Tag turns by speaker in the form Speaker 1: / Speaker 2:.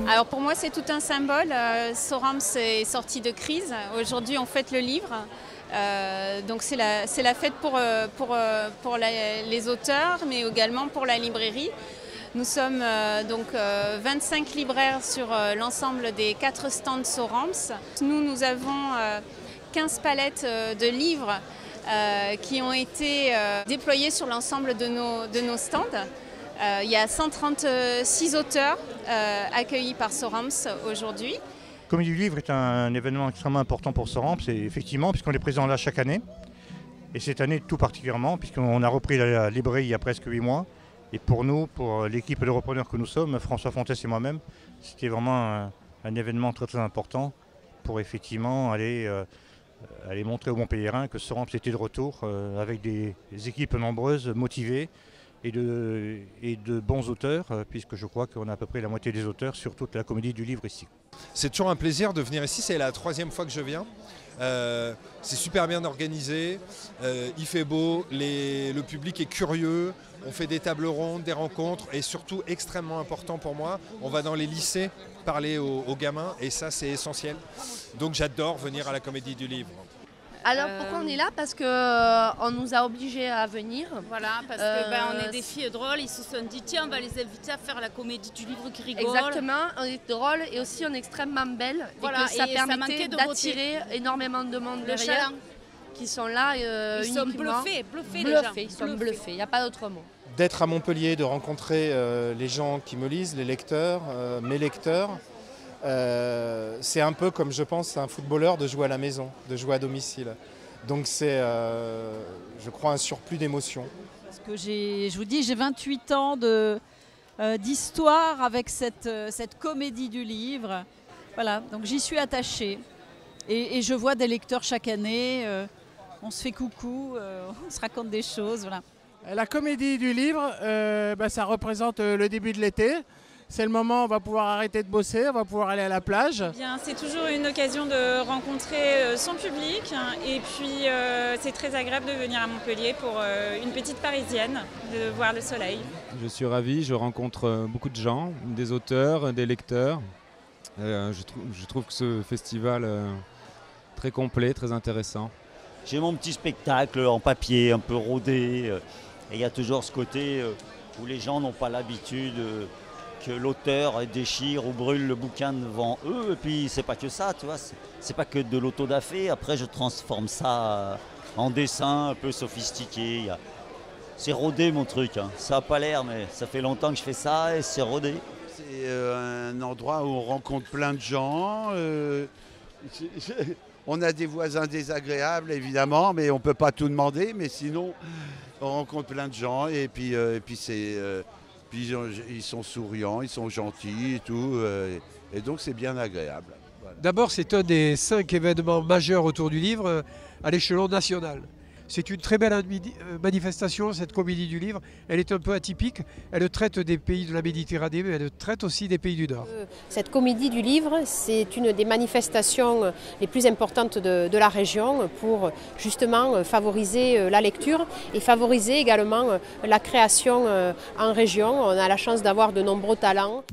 Speaker 1: Alors pour moi c'est tout un symbole. Sorams est sorti de crise. Aujourd'hui on fête le livre. Donc c'est la fête pour les auteurs mais également pour la librairie. Nous sommes donc 25 libraires sur l'ensemble des 4 stands Sorams. Nous avons 15 palettes de livres qui ont été déployés sur l'ensemble de nos stands. Il y a 136 auteurs accueillis par Sorams aujourd'hui.
Speaker 2: La Comédie du Livre est un événement extrêmement important pour Sorams, effectivement, puisqu'on est présent là chaque année. Et cette année tout particulièrement, puisqu'on a repris la librairie il y a presque 8 mois. Et pour nous, pour l'équipe de repreneurs que nous sommes, François Fontès et moi-même, c'était vraiment un événement très très important pour effectivement aller montrer aux Montpelliérains que Sorams était de retour avec des équipes nombreuses, motivées et de bons auteurs, puisque je crois qu'on a à peu près la moitié des auteurs sur toute la Comédie du Livre ici.
Speaker 3: C'est toujours un plaisir de venir ici, c'est la 3e fois que je viens. C'est super bien organisé, il fait beau, le public est curieux, on fait des tables rondes, des rencontres et surtout extrêmement important pour moi, on va dans les lycées parler aux gamins et ça c'est essentiel. Donc j'adore venir à la Comédie du Livre.
Speaker 4: Alors pourquoi on est là? Parce qu'on nous a obligés à venir.
Speaker 5: Voilà, parce qu'on est des filles drôles, ils se sont dit tiens on va les inviter à faire la Comédie du Livre qui rigole.
Speaker 4: Exactement, on est drôles et aussi on est extrêmement belles.
Speaker 5: Voilà,
Speaker 4: et que ça permettait d'attirer énormément de monde derrière qui sont là
Speaker 5: ils
Speaker 4: uniquement.
Speaker 5: Sont bluffés
Speaker 4: les gens. Ils sont bluffés, il n'y a pas d'autre mot.
Speaker 6: D'être à Montpellier, de rencontrer les gens qui me lisent, les lecteurs, mes lecteurs. C'est un peu comme je pense un footballeur de jouer à la maison, de jouer à domicile. Donc c'est, je crois, un surplus d'émotions.
Speaker 7: Parce que je vous dis, j'ai 28 ans d'histoire avec cette Comédie du Livre. Voilà, donc j'y suis attachée. Et je vois des lecteurs chaque année, on se fait coucou, on se raconte des choses. Voilà.
Speaker 8: La Comédie du Livre, ça représente le début de l'été. C'est le moment où on va pouvoir arrêter de bosser, on va pouvoir aller à la plage.
Speaker 9: C'est toujours une occasion de rencontrer son public et puis c'est très agréable de venir à Montpellier pour une petite parisienne, de voir le soleil.
Speaker 10: Je suis ravi, je rencontre beaucoup de gens, des auteurs, des lecteurs. Je trouve que ce festival est très complet, très intéressant.
Speaker 11: J'ai mon petit spectacle en papier, un peu rodé. Et il y a toujours ce côté où les gens n'ont pas l'habitude que l'auteur déchire ou brûle le bouquin devant eux. Et puis c'est pas que ça, tu vois. C'est pas que de l'autodafé. Après je transforme ça en dessin un peu sophistiqué. C'est rodé mon truc. Hein. Ça n'a pas l'air, mais ça fait longtemps que je fais ça et c'est rodé.
Speaker 12: C'est un endroit où on rencontre plein de gens. On a des voisins désagréables évidemment, mais on ne peut pas tout demander. Mais sinon, on rencontre plein de gens et puis ils sont souriants, ils sont gentils et tout. Et donc c'est bien agréable. Voilà.
Speaker 13: D'abord, c'est un des 5 événements majeurs autour du livre à l'échelon national. C'est une très belle manifestation, cette Comédie du Livre. Elle est un peu atypique. Elle traite des pays de la Méditerranée, mais elle traite aussi des pays du Nord.
Speaker 14: Cette Comédie du Livre, c'est une des manifestations les plus importantes de la région pour justement favoriser la lecture et favoriser également la création en région. On a la chance d'avoir de nombreux talents.